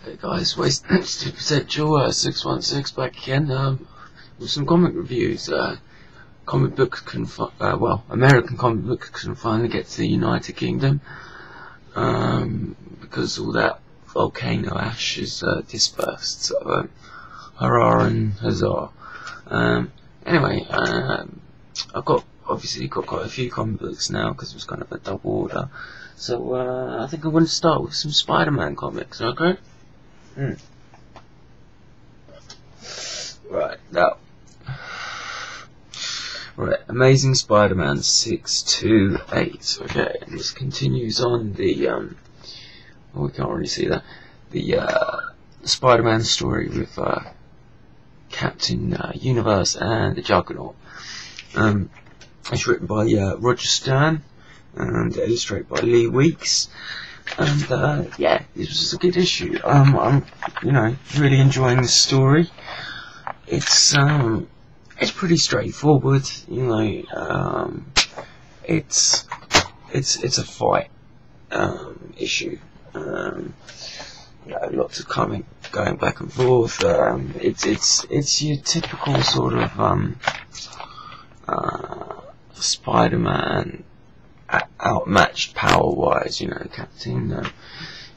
Hey guys, Wasted Potential 616 back again with some comic reviews. Comic books can American comic books can finally get to the United Kingdom because all that volcano ash is dispersed. So hurrah and huzzah! Anyway, I've obviously got quite a few comic books now because it was kind of a double order. So I think I'm going to start with some Spider-Man comics. Okay. Right, now. Right, Amazing Spider-Man 628. Okay, and this continues on the, we can't really see that, the Spider-Man story with Captain Universe and the Juggernaut. It's written by Roger Stern and illustrated by Lee Weeks. And yeah, this was a good issue. I'm really enjoying this story. It's pretty straightforward. It's a fight issue. Lots of going back and forth. It's your typical sort of Spider-Man outmatched power-wise, Captain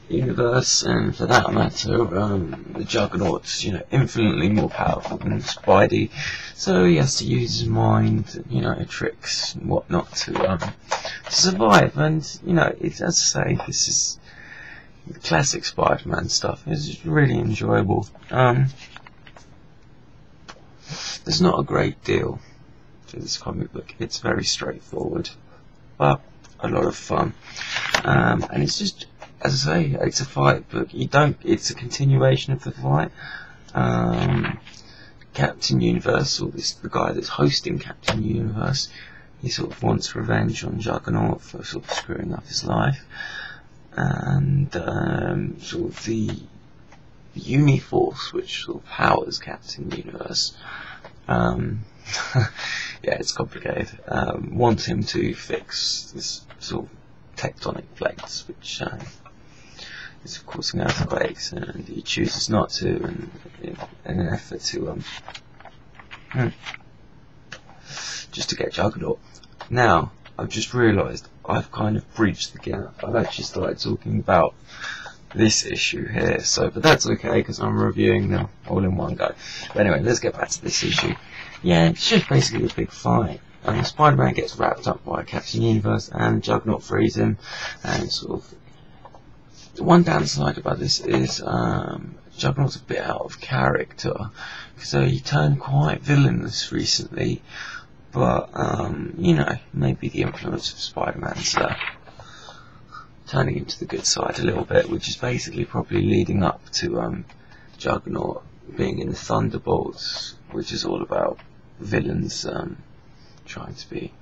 Universe, and for that matter, the Juggernaut's, infinitely more powerful than Spidey, so he has to use his mind, tricks and whatnot to survive. And it's, as I say, this is classic Spider-Man stuff. It's really enjoyable. There's not a great deal to this comic book. It's very straightforward, but a lot of fun. And it's just, as I say, it's a fight book. It's a continuation of the fight. Captain Universe, or the guy that's hosting Captain Universe, he sort of wants revenge on Juggernaut for sort of screwing up his life. And sort of the Uniforce, which sort of powers Captain Universe, yeah, it's complicated, wants him to fix this sort of tectonic plates, which is causing earthquakes, and he chooses not to, and in an effort to just to get Juggernaut. Now, I've just realised I've kind of breached the gap. I've actually started talking about this issue here, but that's okay because I'm reviewing them all in one go. But anyway, let's get back to this issue. Yeah, it's just basically a big fight. Spider-Man gets wrapped up by Captain Universe, and Juggernaut frees him. And sort of the one downside about this is Juggernaut's a bit out of character, so he turned quite villainous recently. But maybe the influence of Spider-Man's turning him to the good side a little bit, which is basically probably leading up to Juggernaut being in the Thunderbolts, which is all about villains trying to be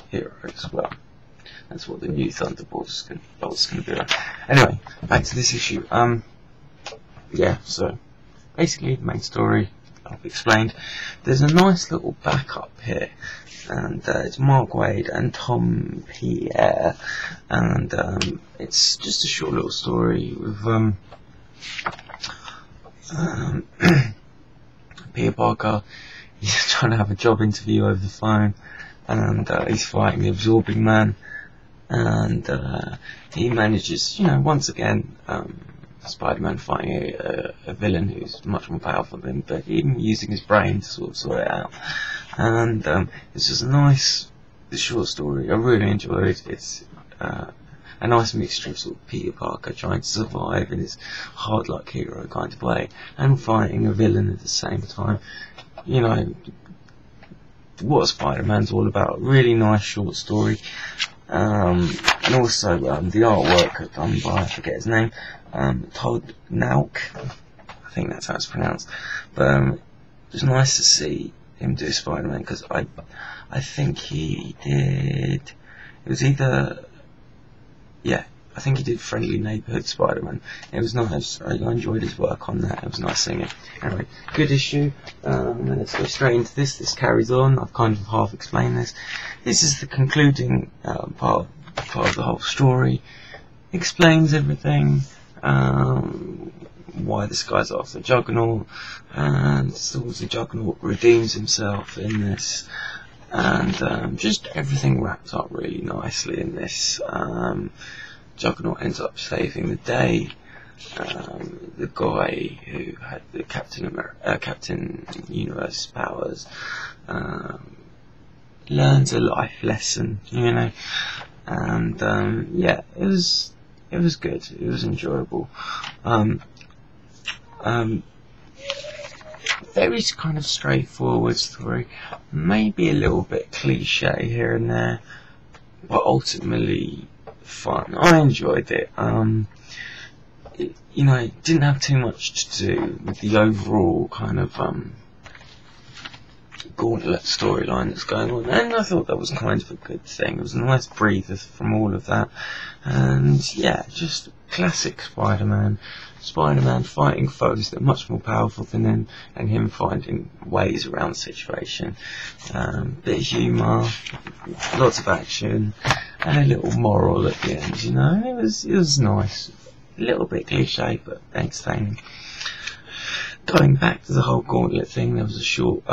heroes. Well, that's what the new Thunderbolts is going to be like. Anyway, back to this issue. Yeah, so basically the main story I've explained. There's a nice little backup here, and it's Mark Waid and Tom Pierre, and it's just a short little story with Peter Parker. He's trying to have a job interview over the phone, and he's fighting the Absorbing Man, and he manages, once again, Spider-Man fighting a villain who's much more powerful than him, but even using his brain to sort it out. And it's just a nice short story. I really enjoyed it. It's a nice mixture of sort of Peter Parker trying to survive in his hard luck hero kind of way, and fighting a villain at the same time. What Spider-Man's all about. Really nice short story. And also the artwork done by, I forget his name, Todd Nauk, I think that's how it's pronounced. But it was nice to see him do Spider-Man, because I think he did, it was either, yeah, I think he did Friendly Neighborhood Spider-Man. It was nice. I enjoyed his work on that. It was nice seeing it. Anyway, good issue. Let's go straight into this. This carries on. I've kind of half explained this. This is the concluding part of the whole story. Explains everything. why this guy's after Juggernaut, and the Juggernaut redeems himself in this, and just everything wrapped up really nicely in this. Juggernaut ends up saving the day. The guy who had the Captain Universe powers learns a life lesson, you know, and yeah, it was good. It was enjoyable. Very kind of straightforward story, maybe a little bit cliche here and there, but ultimately fun. I enjoyed it. You know, it didn't have too much to do with the overall kind of gauntlet storyline that's going on, and I thought that was kind of a good thing. It was a nice breather from all of that, and yeah, just classic Spider-Man. Spider-Man fighting foes that are much more powerful than him, and him finding ways around the situation. Bit of humour, lots of action, and a little moral at the end. You know, it was nice. A little bit cliche, but entertaining. Going back to the whole gauntlet thing, there was a short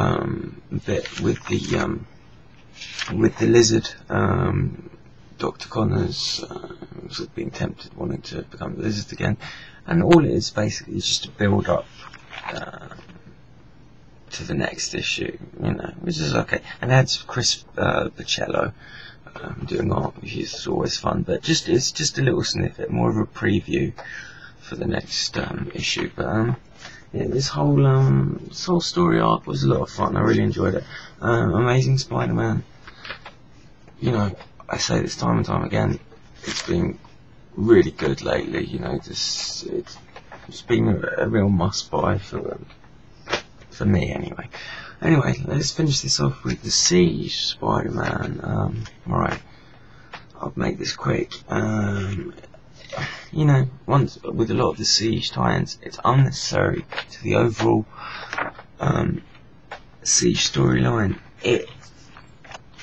bit with the lizard. Dr. Connors sort of being tempted, wanting to become the lizard again, and all it is basically is just to build up to the next issue, you know, which is okay. And it had Chris Bichello doing art, which is always fun, but it's just a little snippet, more of a preview for the next issue. But yeah, this whole story arc was a lot of fun. I really enjoyed it. Amazing Spider-Man. You know, I say this time and time again, it's been really good lately. You know, it's been a real must-buy for me anyway. Anyway, let's finish this off with the Seige Spider-Man. Alright, I'll make this quick. You know, with a lot of the Seige tie-ins, it's unnecessary to the overall Seige storyline.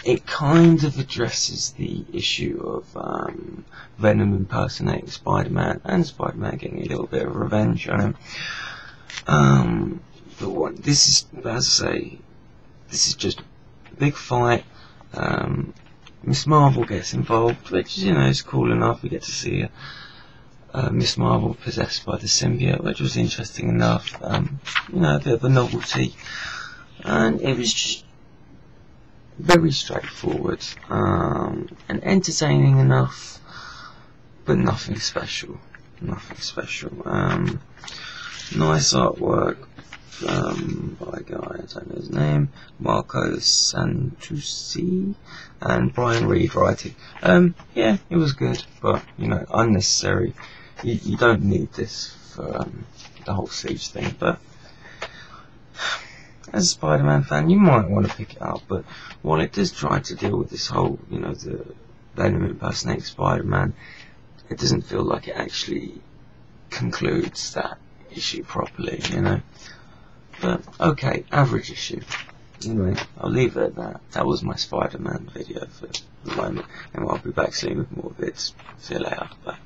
It kind of addresses the issue of Venom impersonating Spider-Man, and Spider-Man getting a little bit of revenge on him. But this is, as I say, this is just a big fight. Miss Marvel gets involved, which, you know, is cool enough. We get to see Miss Marvel possessed by the symbiote, which was interesting enough. You know, a bit of a novelty, and it was just very straightforward and entertaining enough, but nothing special. Nice artwork by a guy, I don't know his name, Marco Santucci, and Brian Reed writing. Yeah, it was good, but, you know, unnecessary. You don't need this for the whole Siege thing, but as a Spider-Man fan, you might want to pick it up. But while it does try to deal with this whole, you know, the Venom impersonating Spider-Man, it doesn't feel like it actually concludes that issue properly, you know. But okay, average issue. Anyway, I'll leave it at that. That was my Spider-Man video for the moment, and I'll be back soon with more vids. See you later. Bye.